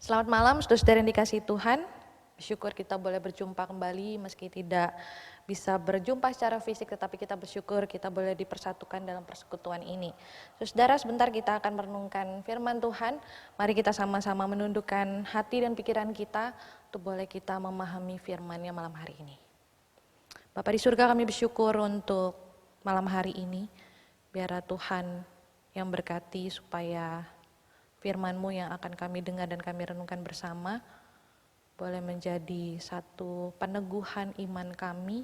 Selamat malam, saudara-saudara yang dikasihi Tuhan. Bersyukur kita boleh berjumpa kembali meski tidak bisa berjumpa secara fisik, tetapi kita bersyukur kita boleh dipersatukan dalam persekutuan ini. Saudara, sebentar kita akan merenungkan firman Tuhan. Mari kita sama-sama menundukkan hati dan pikiran kita untuk boleh kita memahami firman-Nya malam hari ini. Bapa di surga, kami bersyukur untuk malam hari ini. Biarlah Tuhan yang berkati supaya firman-Mu yang akan kami dengar dan kami renungkan bersama boleh menjadi satu peneguhan iman kami,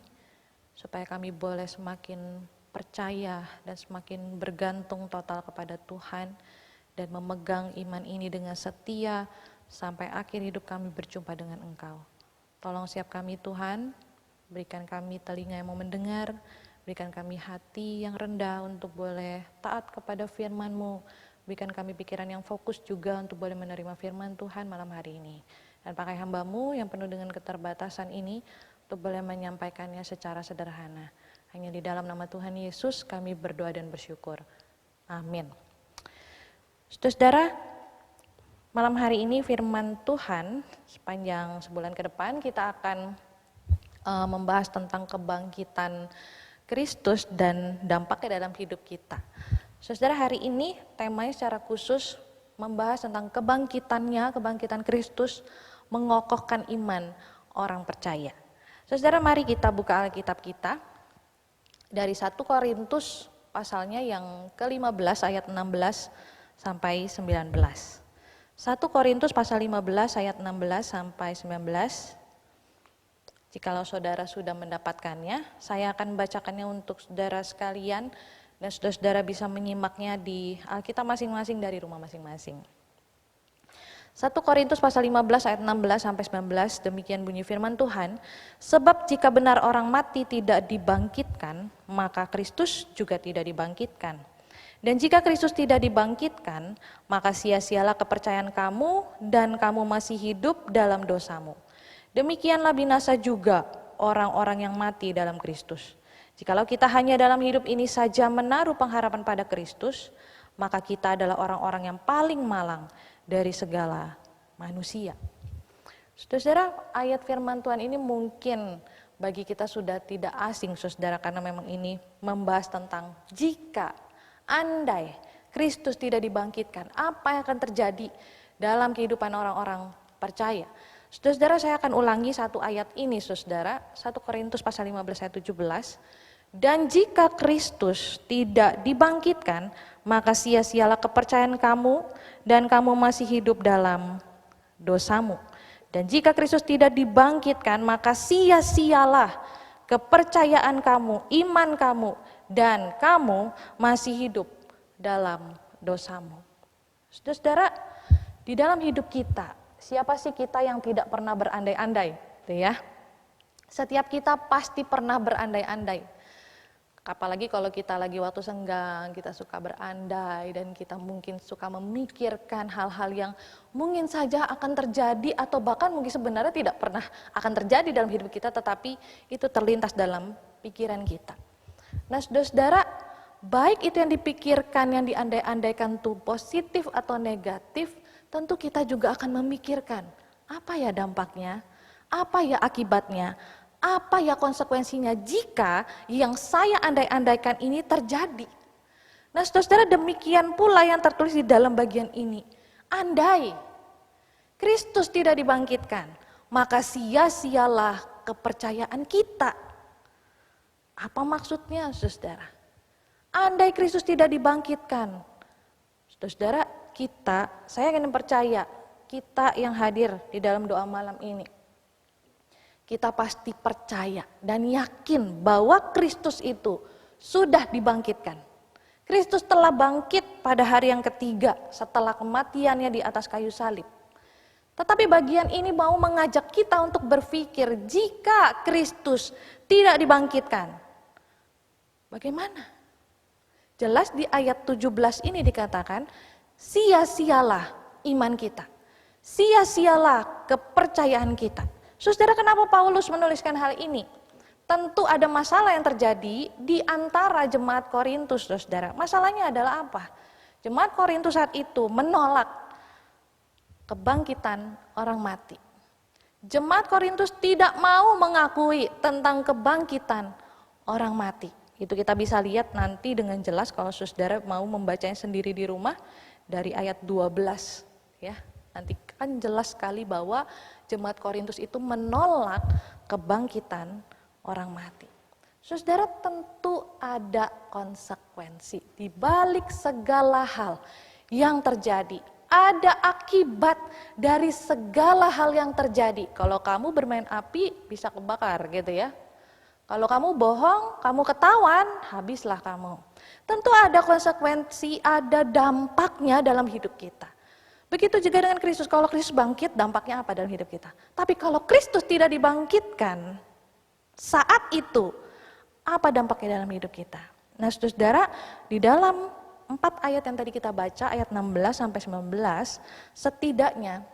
supaya kami boleh semakin percaya dan semakin bergantung total kepada Tuhan dan memegang iman ini dengan setia sampai akhir hidup kami berjumpa dengan Engkau. Tolong siap kami Tuhan, berikan kami telinga yang mau mendengar, berikan kami hati yang rendah untuk boleh taat kepada firman-Mu. Berikan kami pikiran yang fokus juga untuk boleh menerima firman Tuhan malam hari ini. Dan pakai hamba-Mu yang penuh dengan keterbatasan ini untuk boleh menyampaikannya secara sederhana. Hanya di dalam nama Tuhan Yesus kami berdoa dan bersyukur. Amin. Saudara, malam hari ini firman Tuhan sepanjang sebulan ke depan kita akan membahas tentang kebangkitan Kristus dan dampaknya dalam hidup kita. Saudara, hari ini temanya secara khusus membahas tentang kebangkitan Kristus mengokohkan iman orang percaya. Saudara, mari kita buka Alkitab kita dari 1 Korintus pasalnya yang ke-15 ayat 16 sampai 19. 1 Korintus pasal 15 ayat 16 sampai 19. Jikalau saudara sudah mendapatkannya, saya akan membacakannya untuk saudara sekalian. Dan saudara-saudara bisa menyimaknya di Alkitab masing-masing dari rumah masing-masing. 1 Korintus pasal 15 ayat 16 sampai 19, demikian bunyi firman Tuhan. Sebab jika benar orang mati tidak dibangkitkan, maka Kristus juga tidak dibangkitkan. Dan jika Kristus tidak dibangkitkan, maka sia-sialah kepercayaan kamu dan kamu masih hidup dalam dosamu. Demikianlah binasa juga orang-orang yang mati dalam Kristus. Jikalau kita hanya dalam hidup ini saja menaruh pengharapan pada Kristus, maka kita adalah orang-orang yang paling malang dari segala manusia. Saudara, ayat firman Tuhan ini mungkin bagi kita sudah tidak asing, saudara, karena memang ini membahas tentang jika, andai Kristus tidak dibangkitkan, apa yang akan terjadi dalam kehidupan orang-orang percaya. Saudara, saya akan ulangi satu ayat ini, saudara, 1 Korintus pasal 15 ayat 17. Dan jika Kristus tidak dibangkitkan, maka sia-sialah kepercayaan kamu dan kamu masih hidup dalam dosamu. Dan jika Kristus tidak dibangkitkan, maka sia-sialah kepercayaan kamu, iman kamu, dan kamu masih hidup dalam dosamu. Saudara, di dalam hidup kita, siapa sih kita yang tidak pernah berandai-andai? Ya. Setiap kita pasti pernah berandai-andai. Apalagi kalau kita lagi waktu senggang, kita suka berandai dan kita mungkin suka memikirkan hal-hal yang mungkin saja akan terjadi atau bahkan mungkin sebenarnya tidak pernah akan terjadi dalam hidup kita, tetapi itu terlintas dalam pikiran kita. Nah, saudara, baik itu yang dipikirkan, yang diandai-andaikan itu positif atau negatif, tentu kita juga akan memikirkan apa ya dampaknya, apa ya akibatnya, apa ya konsekuensinya jika yang saya andai-andaikan ini terjadi. Nah, saudara, demikian pula yang tertulis di dalam bagian ini. Andai Kristus tidak dibangkitkan, maka sia-sialah kepercayaan kita. Apa maksudnya, saudara? Andai Kristus tidak dibangkitkan, saudara, saya ingin percaya, kita yang hadir di dalam doa malam ini, kita pasti percaya dan yakin bahwa Kristus itu sudah dibangkitkan. Kristus telah bangkit pada hari yang ketiga setelah kematiannya di atas kayu salib. Tetapi bagian ini mau mengajak kita untuk berpikir, jika Kristus tidak dibangkitkan, bagaimana? Jelas di ayat 17 ini dikatakan, sia-sialah iman kita, sia-sialah kepercayaan kita. Saudara, kenapa Paulus menuliskan hal ini? Tentu ada masalah yang terjadi di antara jemaat Korintus, saudara. Masalahnya adalah apa? Jemaat Korintus saat itu menolak kebangkitan orang mati. Jemaat Korintus tidak mau mengakui tentang kebangkitan orang mati. Itu kita bisa lihat nanti dengan jelas kalau saudara mau membacanya sendiri di rumah dari ayat 12 ya. Nanti kan jelas sekali bahwa jemaat Korintus itu menolak kebangkitan orang mati. Saudara, tentu ada konsekuensi di balik segala hal yang terjadi. Ada akibat dari segala hal yang terjadi. Kalau kamu bermain api bisa kebakar gitu ya. Kalau kamu bohong, kamu ketahuan, habislah kamu. Tentu ada konsekuensi, ada dampaknya dalam hidup kita. Begitu juga dengan Kristus. Kalau Kristus bangkit, dampaknya apa dalam hidup kita? Tapi kalau Kristus tidak dibangkitkan, saat itu, apa dampaknya dalam hidup kita? Nah, saudara, di dalam 4 ayat yang tadi kita baca, ayat 16 sampai 19, setidaknya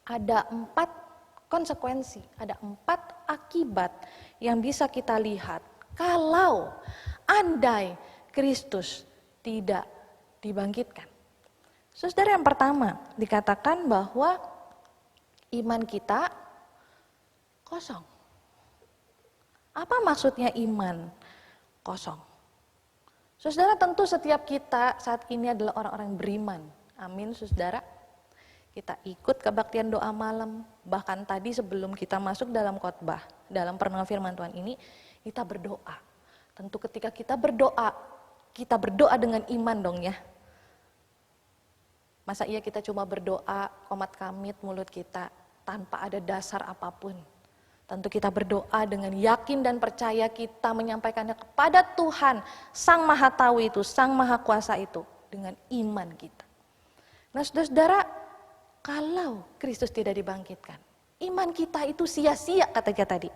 ada 4 konsekuensi, ada 4 akibat yang bisa kita lihat kalau andai Kristus tidak dibangkitkan. Saudara, yang pertama dikatakan bahwa iman kita kosong. Apa maksudnya iman kosong? Saudara, tentu setiap kita saat ini adalah orang-orang beriman. Amin, saudara. Kita ikut kebaktian doa malam. Bahkan tadi sebelum kita masuk dalam khotbah, dalam perenungan firman Tuhan ini, kita berdoa. Tentu ketika kita berdoa dengan iman dong ya. Masa iya kita cuma berdoa, komat kamit mulut kita, tanpa ada dasar apapun. Tentu kita berdoa dengan yakin dan percaya kita menyampaikannya kepada Tuhan, Sang Maha Tahu itu, Sang Maha Kuasa itu, dengan iman kita. Nah, saudara, kalau Kristus tidak dibangkitkan, iman kita itu sia-sia katanya tadi.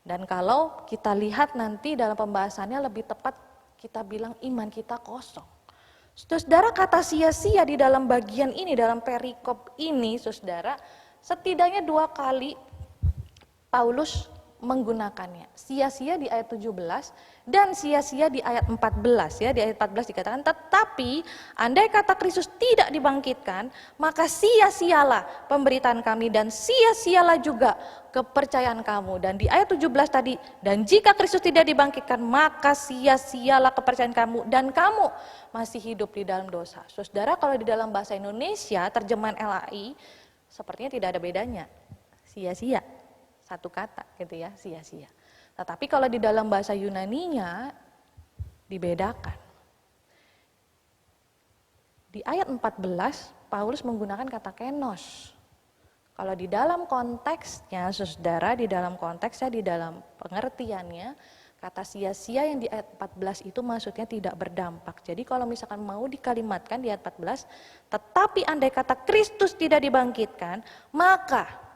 Dan kalau kita lihat nanti dalam pembahasannya lebih tepat kita bilang iman kita kosong. Saudara, kata sia-sia di dalam bagian ini, dalam perikop ini, saudara, setidaknya 2 kali Paulus menggunakannya. Sia-sia di ayat 17 dan sia-sia di ayat 14 ya. Di ayat 14 dikatakan, tetapi andai kata Kristus tidak dibangkitkan, maka sia-sialah pemberitaan kami dan sia-sialah juga kepercayaan kamu. Dan di ayat 17 tadi, dan jika Kristus tidak dibangkitkan, maka sia-sialah kepercayaan kamu dan kamu masih hidup di dalam dosa. Saudara, kalau di dalam bahasa Indonesia terjemahan LAI sepertinya tidak ada bedanya. Sia-sia. Satu kata gitu ya, sia-sia. Tetapi kalau di dalam bahasa Yunaninya dibedakan. Di ayat 14 Paulus menggunakan kata kenos. Kalau di dalam konteksnya, saudara, di dalam konteksnya, di dalam pengertiannya, kata sia-sia yang di ayat 14 itu maksudnya tidak berdampak. Jadi kalau misalkan mau dikalimatkan di ayat 14, tetapi andai kata Kristus tidak dibangkitkan, maka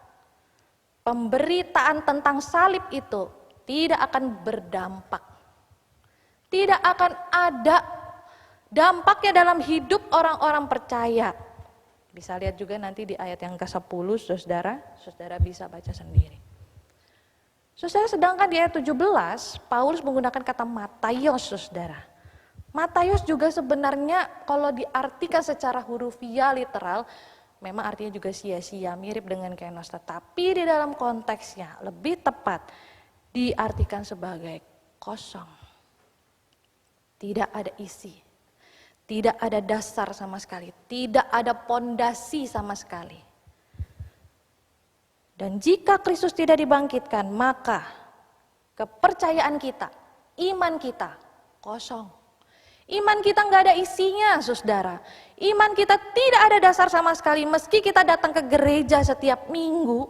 pemberitaan tentang salib itu tidak akan berdampak. Tidak akan ada dampaknya dalam hidup orang-orang percaya. Bisa lihat juga nanti di ayat yang ke-10, saudara bisa baca sendiri. Saudara, sedangkan di ayat 17, Paulus menggunakan kata mataios, saudara. Mataios juga sebenarnya kalau diartikan secara hurufiah literal, memang artinya juga sia-sia, mirip dengan kenos, tetapi di dalam konteksnya lebih tepat diartikan sebagai kosong. Tidak ada isi, tidak ada dasar sama sekali, tidak ada pondasi sama sekali. Dan jika Kristus tidak dibangkitkan, maka kepercayaan kita, iman kita kosong. Iman kita nggak ada isinya, saudara. Iman kita tidak ada dasar sama sekali. Meski kita datang ke gereja setiap minggu,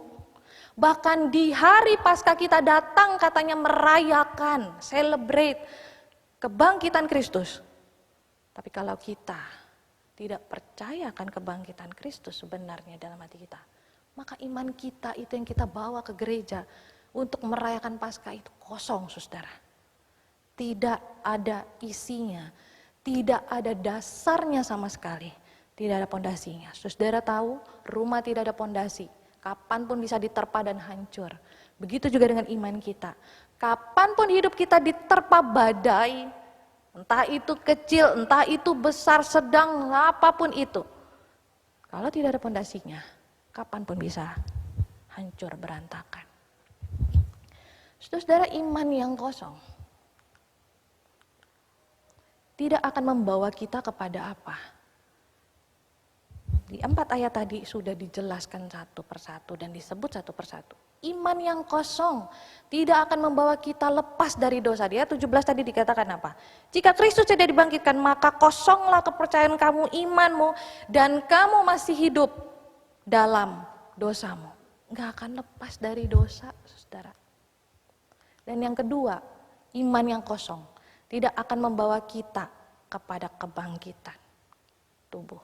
bahkan di hari Paskah kita datang katanya merayakan, celebrate kebangkitan Kristus. Tapi kalau kita tidak percayakan kebangkitan Kristus sebenarnya dalam hati kita, maka iman kita itu yang kita bawa ke gereja untuk merayakan Paskah itu kosong, saudara. Tidak ada isinya, tidak ada dasarnya sama sekali, tidak ada pondasinya. Saudara tahu, rumah tidak ada pondasi, kapanpun bisa diterpa dan hancur. Begitu juga dengan iman kita. Kapanpun hidup kita diterpa badai, entah itu kecil, entah itu besar, sedang, apapun itu, Kalau tidak ada pondasinya, kapanpun bisa hancur berantakan. Saudara, iman yang kosong tidak akan membawa kita kepada apa? Di 4 ayat tadi sudah dijelaskan satu persatu dan disebut satu persatu. Iman yang kosong tidak akan membawa kita lepas dari dosa. Dia 17 tadi dikatakan apa? Jika Kristus tidak dibangkitkan, maka kosonglah kepercayaan kamu, imanmu, dan kamu masih hidup dalam dosamu. Enggak akan lepas dari dosa, saudara. Dan yang kedua, iman yang kosong tidak akan membawa kita kepada kebangkitan tubuh.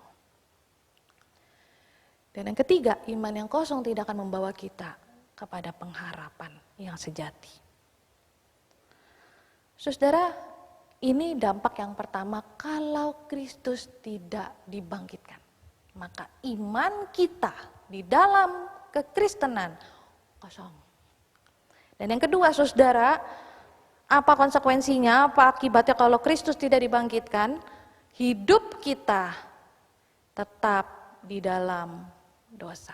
Dan yang ketiga, iman yang kosong tidak akan membawa kita kepada pengharapan yang sejati. Saudara, ini dampak yang pertama kalau Kristus tidak dibangkitkan. Maka iman kita di dalam kekristenan kosong. Dan yang kedua, saudara, apa konsekuensinya, apa akibatnya kalau Kristus tidak dibangkitkan? Hidup kita tetap di dalam dosa.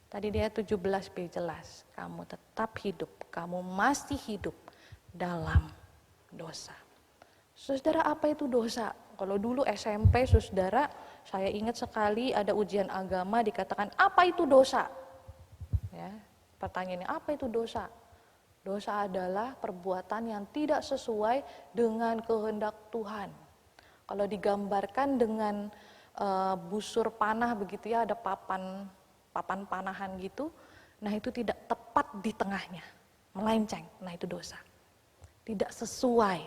Tadi dia 17b jelas, kamu tetap hidup, kamu masih hidup dalam dosa. Saudara, apa itu dosa? Kalau dulu SMP, saudara, saya ingat sekali ada ujian agama dikatakan, apa itu dosa? Ya, pertanyaannya, apa itu dosa? Dosa adalah perbuatan yang tidak sesuai dengan kehendak Tuhan. Kalau digambarkan dengan busur panah begitu ya, ada papan panahan gitu, nah itu tidak tepat di tengahnya, melenceng, nah itu dosa. Tidak sesuai,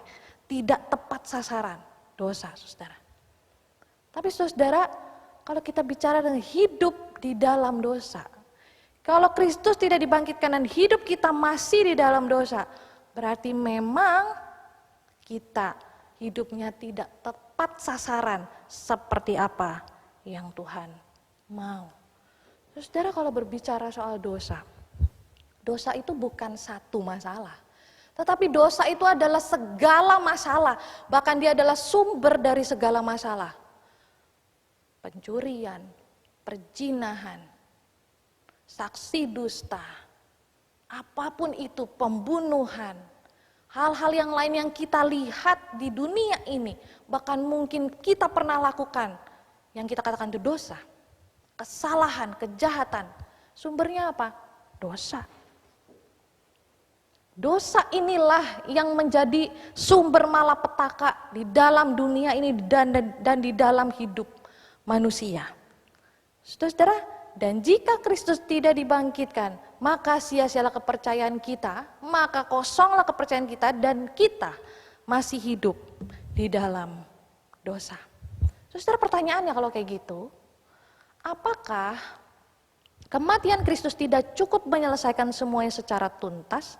tidak tepat sasaran, dosa, saudara. Tapi saudara, kalau kita bicara dengan hidup di dalam dosa, kalau Kristus tidak dibangkitkan dan hidup kita masih di dalam dosa, berarti memang kita hidupnya tidak tepat sasaran seperti apa yang Tuhan mau. Saudara, kalau berbicara soal dosa, dosa itu bukan satu masalah. Tetapi dosa itu adalah segala masalah, bahkan dia adalah sumber dari segala masalah. Pencurian, perzinahan, saksi dusta, apapun itu, pembunuhan, hal-hal yang lain yang kita lihat di dunia ini, bahkan mungkin kita pernah lakukan, yang kita katakan itu dosa. Kesalahan, kejahatan, sumbernya apa? Dosa. Dosa inilah yang menjadi sumber malapetaka di dalam dunia ini dan di dalam hidup manusia. Saudara, dan jika Kristus tidak dibangkitkan, maka sia-sialah kepercayaan kita, maka kosonglah kepercayaan kita dan kita masih hidup di dalam dosa. Saudara, pertanyaannya kalau kayak gitu, apakah kematian Kristus tidak cukup menyelesaikan semuanya secara tuntas?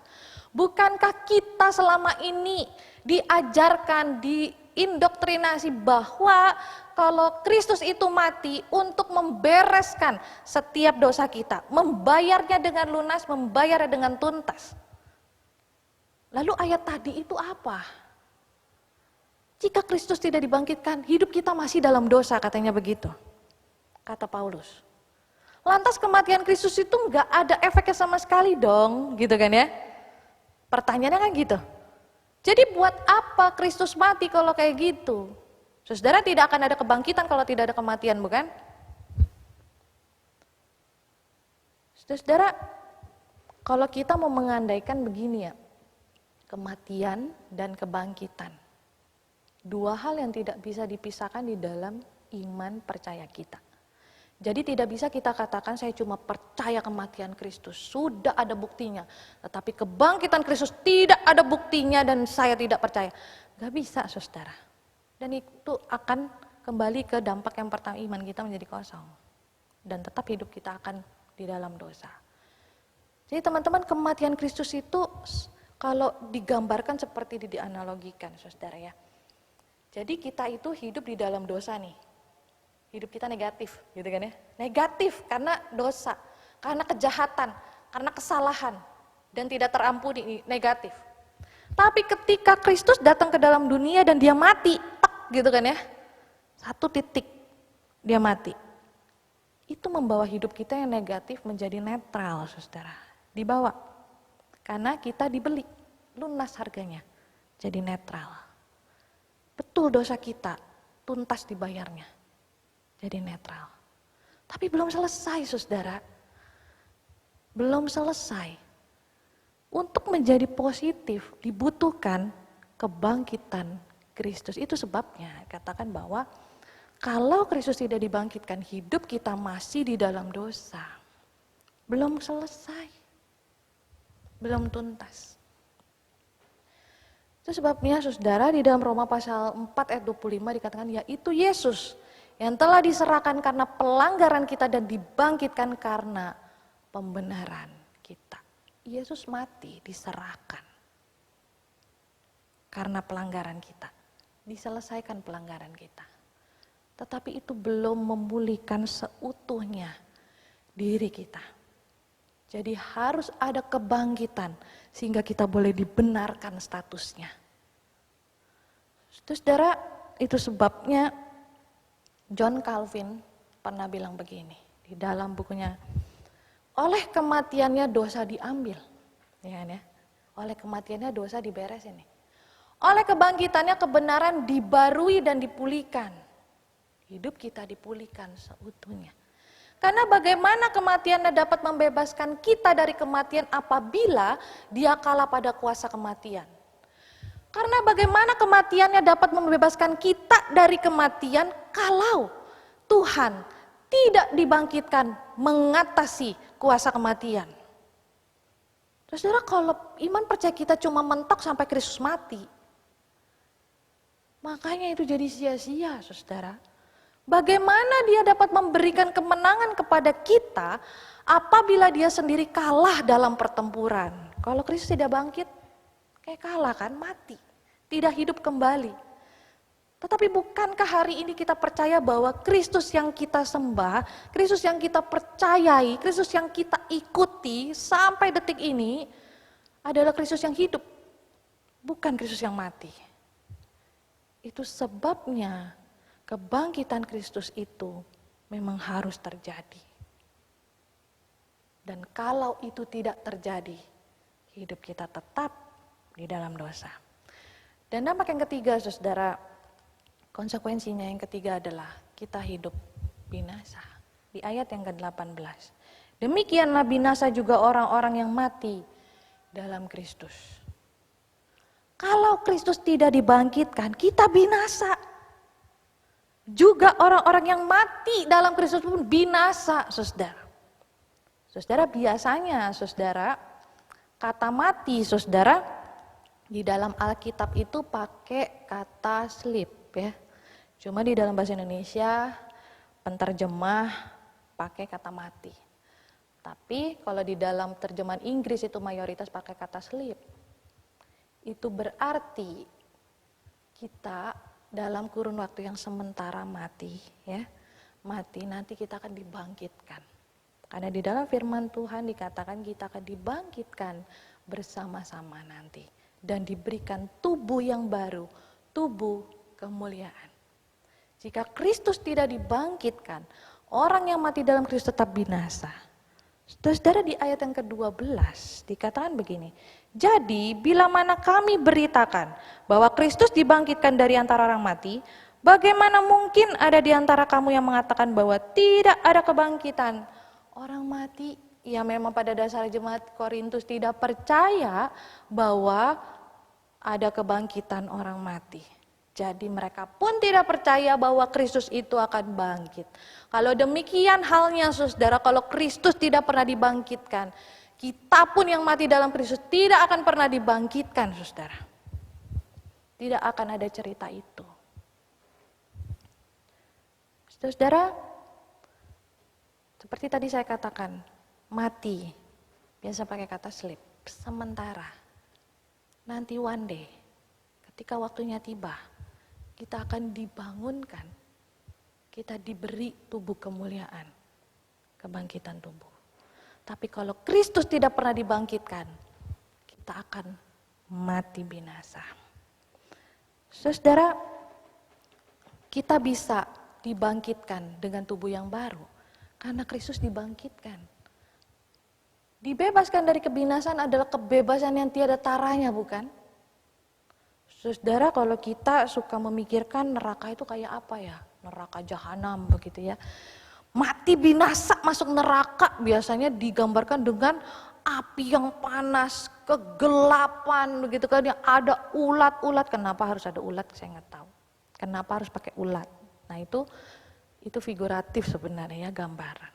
Bukankah kita selama ini diajarkan, diindoktrinasi bahwa kalau Kristus itu mati untuk membereskan setiap dosa kita, membayarnya dengan lunas, membayarnya dengan tuntas? Lalu ayat tadi itu apa? Jika Kristus tidak dibangkitkan, hidup kita masih dalam dosa, katanya begitu. Kata Paulus. Lantas kematian Kristus itu enggak ada efeknya sama sekali dong, gitu kan ya? Pertanyaannya kan gitu. Jadi buat apa Kristus mati kalau kayak gitu? Saudara, tidak akan ada kebangkitan kalau tidak ada kematian, bukan? Saudara, kalau kita mau mengandaikan begini ya, kematian dan kebangkitan, dua hal yang tidak bisa dipisahkan di dalam iman percaya kita. Jadi tidak bisa kita katakan saya cuma percaya kematian Kristus, sudah ada buktinya. Tetapi kebangkitan Kristus tidak ada buktinya dan saya tidak percaya. Gak bisa, saudara. Dan itu akan kembali ke dampak yang pertama, iman kita menjadi kosong. Dan tetap hidup kita akan di dalam dosa. Jadi teman-teman, kematian Kristus itu kalau digambarkan seperti dianalogikan, saudara ya. Jadi kita itu hidup di dalam dosa nih. Hidup kita negatif, gitu kan ya. Negatif karena dosa, karena kejahatan, karena kesalahan, dan tidak terampuni, negatif. Tapi ketika Kristus datang ke dalam dunia dan dia mati, tak, gitu kan ya. Satu titik, dia mati. itu membawa hidup kita yang negatif menjadi netral, saudara. Dibawa. Karena kita dibeli, lunas harganya, jadi netral. Betul dosa kita, tuntas dibayarnya, jadi netral. Tapi belum selesai, saudara. Belum selesai. Untuk menjadi positif dibutuhkan kebangkitan Kristus. Itu sebabnya katakan bahwa kalau Kristus tidak dibangkitkan, hidup kita masih di dalam dosa. Belum selesai. Belum tuntas. Itu sebabnya saudara di dalam Roma pasal 4 ayat 25 dikatakan yaitu Yesus yang telah diserahkan karena pelanggaran kita dan dibangkitkan karena pembenaran kita. Yesus mati, diserahkan. Karena pelanggaran kita. Diselesaikan pelanggaran kita. Tetapi itu belum memulihkan seutuhnya diri kita. Jadi harus ada kebangkitan sehingga kita boleh dibenarkan statusnya. Saudara, itu sebabnya John Calvin pernah bilang begini di dalam bukunya, oleh kematiannya dosa diambil, ya kan ya? Oleh kematiannya dosa diberesin nih. Oleh kebangkitannya kebenaran dibarui dan dipulihkan. Hidup kita dipulihkan seutuhnya. Karena bagaimana kematiannya dapat membebaskan kita dari kematian apabila dia kalah pada kuasa kematian. Karena bagaimana kematiannya dapat membebaskan kita dari kematian kalau Tuhan tidak dibangkitkan mengatasi kuasa kematian. Saudara, kalau iman percaya kita cuma mentok sampai Kristus mati, makanya itu jadi sia-sia, saudara. Bagaimana dia dapat memberikan kemenangan kepada kita apabila dia sendiri kalah dalam pertempuran? Kalau Kristus tidak bangkit, kayak kalah kan, mati, tidak hidup kembali. Tetapi bukankah hari ini kita percaya bahwa Kristus yang kita sembah, Kristus yang kita percayai, Kristus yang kita ikuti sampai detik ini adalah Kristus yang hidup, bukan Kristus yang mati. Itu sebabnya kebangkitan Kristus itu memang harus terjadi. Dan kalau itu tidak terjadi, hidup kita tetap di dalam dosa. Dan dampak yang ketiga, saudara, konsekuensinya yang ketiga adalah kita hidup binasa. Di ayat yang ke-18. Demikianlah binasa juga orang-orang yang mati dalam Kristus. Kalau Kristus tidak dibangkitkan, kita binasa. Juga orang-orang yang mati dalam Kristus pun binasa, saudara. Saudara, biasanya, saudara, kata mati, saudara, di dalam Alkitab itu pakai kata sleep, ya. Cuma di dalam bahasa Indonesia, penterjemah pakai kata mati. Tapi kalau di dalam terjemahan Inggris itu mayoritas pakai kata sleep. Itu berarti kita dalam kurun waktu yang sementara mati, ya. Mati, nanti kita akan dibangkitkan. Karena di dalam firman Tuhan dikatakan kita akan dibangkitkan bersama-sama nanti. Dan diberikan tubuh yang baru, tubuh kemuliaan. Jika Kristus tidak dibangkitkan, orang yang mati dalam Kristus tetap binasa. Saudara, di ayat yang ke-12 dikatakan begini, jadi bila mana kami beritakan bahwa Kristus dibangkitkan dari antara orang mati, bagaimana mungkin ada di antara kamu yang mengatakan bahwa tidak ada kebangkitan orang mati? Ya, memang pada dasar jemaat Korintus tidak percaya bahwa ada kebangkitan orang mati. Jadi mereka pun tidak percaya bahwa Kristus itu akan bangkit. Kalau demikian halnya, saudara, kalau Kristus tidak pernah dibangkitkan, kita pun yang mati dalam Kristus tidak akan pernah dibangkitkan, saudara. Tidak akan ada cerita itu. Saudara, seperti tadi saya katakan, mati, biasa pakai kata sleep, sementara. Nanti one day, ketika waktunya tiba, kita akan dibangunkan, kita diberi tubuh kemuliaan, kebangkitan tubuh. Tapi kalau Kristus tidak pernah dibangkitkan, kita akan mati binasa. Saudara, kita bisa dibangkitkan dengan tubuh yang baru, Karena Kristus dibangkitkan. Dibebaskan dari kebinasaan adalah kebebasan yang tiada taranya, bukan? Saudara, kalau kita suka memikirkan neraka itu kayak apa ya? Neraka jahanam begitu ya. Mati binasa masuk neraka biasanya digambarkan dengan api yang panas, kegelapan begitu kan, yang ada ulat-ulat. Kenapa harus ada ulat? Saya nggak tahu. Kenapa harus pakai ulat? Nah itu figuratif sebenarnya ya, gambaran.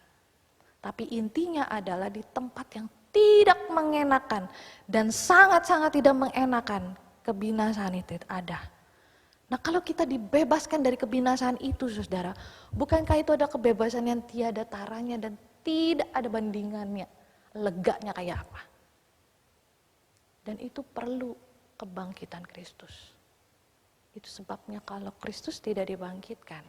Tapi intinya adalah di tempat yang tidak mengenakan dan sangat-sangat tidak mengenakan, kebinasaan itu ada. Nah kalau kita dibebaskan dari kebinasaan itu saudara, bukankah itu ada kebebasan yang tiada taranya dan tidak ada bandingannya, leganya kayak apa? Dan itu perlu kebangkitan Kristus. Itu sebabnya kalau Kristus tidak dibangkitkan,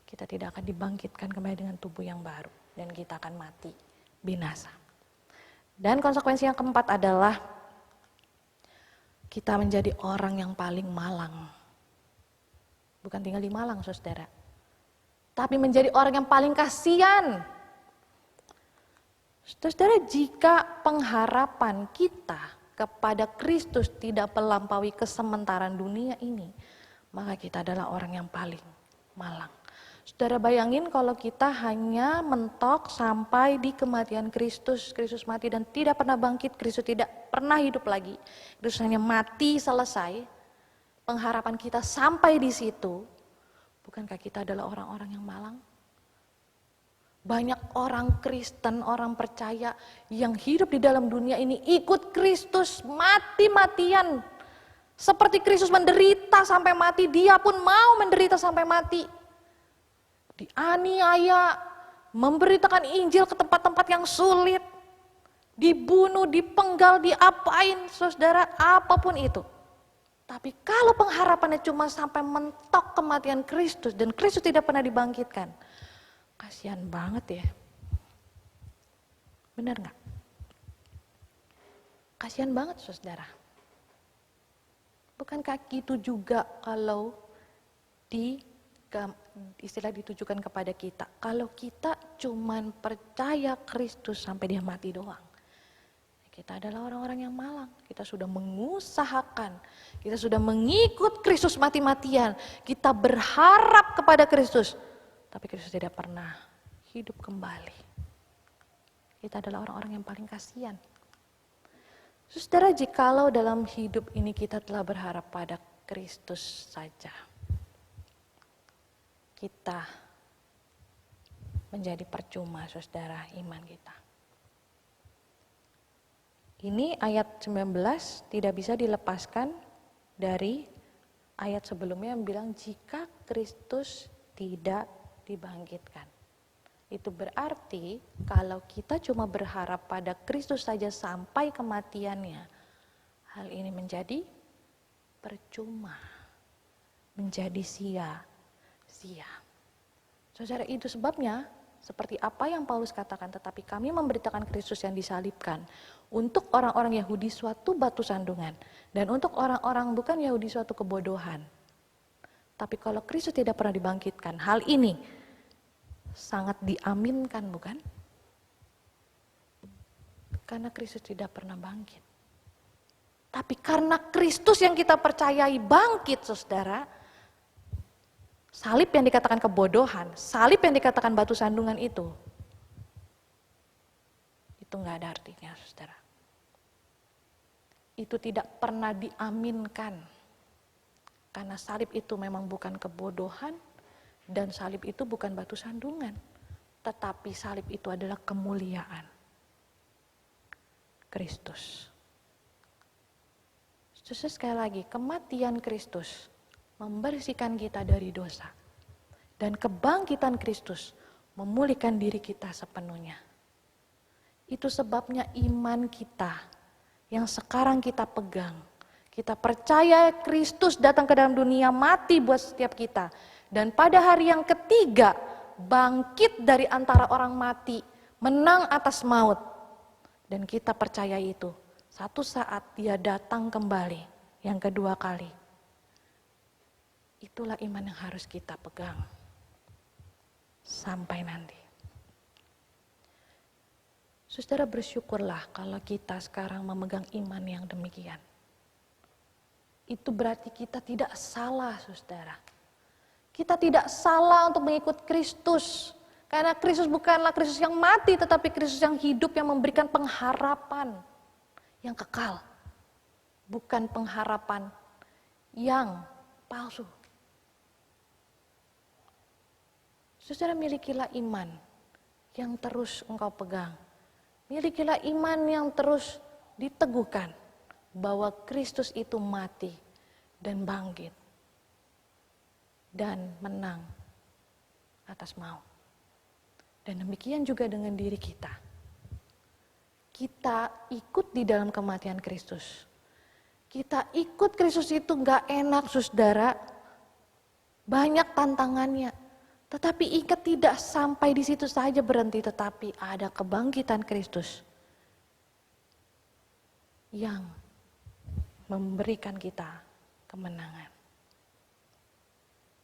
kita tidak akan dibangkitkan kembali dengan tubuh yang baru dan kita akan mati, binasa. Dan konsekuensi yang keempat adalah kita menjadi orang yang paling malang. Bukan tinggal di Malang, saudara. Tapi menjadi orang yang paling kasihan. Saudara, jika pengharapan kita kepada Kristus tidak melampaui kesementaraan dunia ini, maka kita adalah orang yang paling malang. Saudara bayangin kalau kita hanya mentok sampai di kematian Kristus, Kristus mati dan tidak pernah bangkit, Kristus tidak pernah hidup lagi. Kristus hanya mati selesai, pengharapan kita sampai di situ, bukankah kita adalah orang-orang yang malang? Banyak orang Kristen, orang percaya yang hidup di dalam dunia ini ikut Kristus mati-matian. Seperti Kristus menderita sampai mati, dia pun mau menderita sampai mati. Dianiaya, memberitakan Injil ke tempat-tempat yang sulit, dibunuh, dipenggal, diapain saudara, apapun itu. Tapi kalau pengharapannya cuma sampai mentok kematian Kristus dan Kristus tidak pernah dibangkitkan, kasihan banget ya. Benar gak? Kasihan banget saudara. Bukankah itu juga kalau istilah ditujukan kepada kita. Kalau kita cuman percaya Kristus sampai dia mati doang, kita adalah orang-orang yang malang. Kita sudah mengusahakan, kita sudah mengikut Kristus mati-matian, kita berharap kepada Kristus, tapi Kristus tidak pernah hidup kembali. Kita adalah orang-orang yang paling kasihan. Saudara, jikalau dalam hidup ini kita telah berharap pada Kristus saja, kita menjadi percuma saudara iman kita. Ini ayat 19 tidak bisa dilepaskan dari ayat sebelumnya yang bilang jika Kristus tidak dibangkitkan. Itu berarti kalau kita cuma berharap pada Kristus saja sampai kematiannya, hal ini menjadi percuma, menjadi sia-sia. Saudara, itu sebabnya seperti apa yang Paulus katakan, tetapi kami memberitakan Kristus yang disalibkan untuk orang-orang Yahudi suatu batu sandungan dan untuk orang-orang bukan Yahudi suatu kebodohan. Tapi kalau Kristus tidak pernah dibangkitkan, hal ini sangat diaminkan, bukan? Karena Kristus tidak pernah bangkit. Tapi karena Kristus yang kita percayai bangkit, saudara, salib yang dikatakan kebodohan, salib yang dikatakan batu sandungan itu nggak ada artinya, saudara. Itu tidak pernah diaminkan. Karena salib itu memang bukan kebodohan dan salib itu bukan batu sandungan. Tetapi salib itu adalah kemuliaan Kristus. Terus sekali lagi, kematian Kristus membersihkan kita dari dosa. Dan kebangkitan Kristus memulihkan diri kita sepenuhnya. Itu sebabnya iman kita yang sekarang kita pegang. Kita percaya Kristus datang ke dalam dunia, mati buat setiap kita. Dan pada hari yang ketiga, bangkit dari antara orang mati, menang atas maut. Dan kita percaya itu. Satu saat dia datang kembali, yang kedua kali. Itulah iman yang harus kita pegang. sampai nanti. Saudara, bersyukurlah kalau kita sekarang memegang iman yang demikian. Itu berarti kita tidak salah, saudara. Kita tidak salah untuk mengikut Kristus. Karena Kristus bukanlah Kristus yang mati, tetapi Kristus yang hidup, yang memberikan pengharapan yang kekal. Bukan pengharapan yang palsu. Saudara, milikilah iman yang terus engkau pegang. Milikilah iman yang terus diteguhkan bahwa Kristus itu mati dan bangkit dan menang atas maut. Dan demikian juga dengan diri kita. Kita ikut di dalam kematian Kristus. Kita ikut Kristus itu gak enak, saudara. Banyak tantangannya. Tetapi ingat, tidak sampai di situ saja berhenti, tetapi ada kebangkitan Kristus yang memberikan kita kemenangan.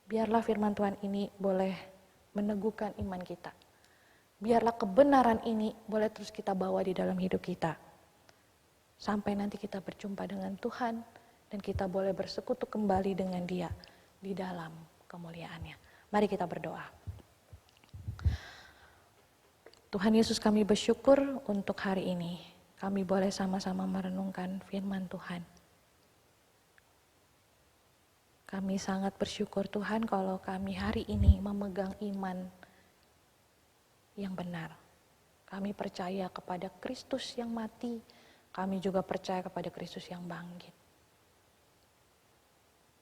Biarlah firman Tuhan ini boleh meneguhkan iman kita. Biarlah kebenaran ini boleh terus kita bawa di dalam hidup kita. Sampai nanti kita berjumpa dengan Tuhan dan kita boleh bersekutu kembali dengan Dia di dalam kemuliaannya. Mari kita berdoa. Tuhan Yesus, kami bersyukur untuk hari ini. Kami boleh sama-sama merenungkan firman Tuhan. Kami sangat bersyukur Tuhan kalau kami hari ini memegang iman yang benar. Kami percaya kepada Kristus yang mati, kami juga percaya kepada Kristus yang bangkit.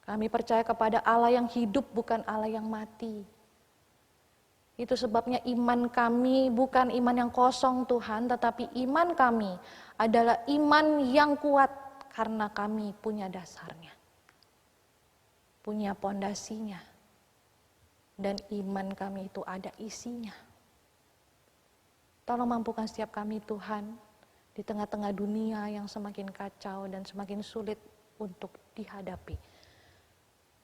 Kami percaya kepada Allah yang hidup, bukan Allah yang mati. Itu sebabnya iman kami bukan iman yang kosong Tuhan, tetapi iman kami adalah iman yang kuat karena kami punya dasarnya. Punya pondasinya. Dan iman kami itu ada isinya. Tolong mampukan setiap kami Tuhan, di tengah-tengah dunia yang semakin kacau dan semakin sulit untuk dihadapi.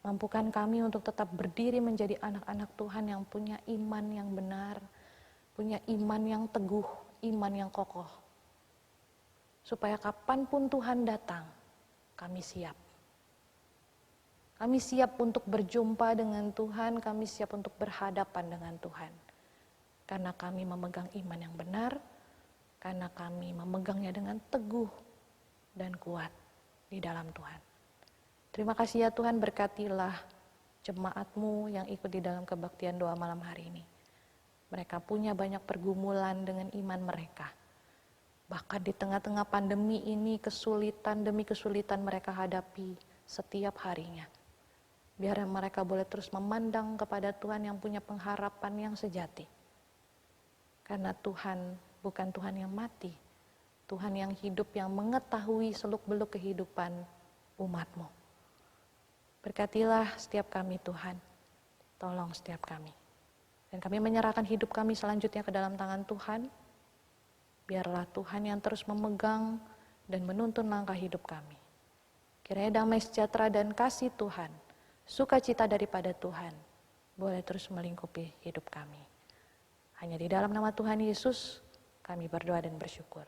Mampukan kami untuk tetap berdiri menjadi anak-anak Tuhan yang punya iman yang benar, punya iman yang teguh, iman yang kokoh. Supaya kapanpun Tuhan datang, kami siap. Kami siap untuk berjumpa dengan Tuhan, kami siap untuk berhadapan dengan Tuhan. Karena kami memegang iman yang benar, karena kami memegangnya dengan teguh dan kuat di dalam Tuhan. Terima kasih ya Tuhan, berkatilah jemaat-Mu yang ikut di dalam kebaktian doa malam hari ini. Mereka punya banyak pergumulan dengan iman mereka. Bahkan di tengah-tengah pandemi ini kesulitan demi kesulitan mereka hadapi setiap harinya. Biar mereka boleh terus memandang kepada Tuhan yang punya pengharapan yang sejati. Karena Tuhan bukan Tuhan yang mati, Tuhan yang hidup, yang mengetahui seluk-beluk kehidupan umat-Mu. Berkatilah setiap kami Tuhan, tolong setiap kami. Dan kami menyerahkan hidup kami selanjutnya ke dalam tangan Tuhan. Biarlah Tuhan yang terus memegang dan menuntun langkah hidup kami. Kiranya damai sejahtera dan kasih Tuhan, sukacita daripada Tuhan, boleh terus melingkupi hidup kami. Hanya di dalam nama Tuhan Yesus, kami berdoa dan bersyukur.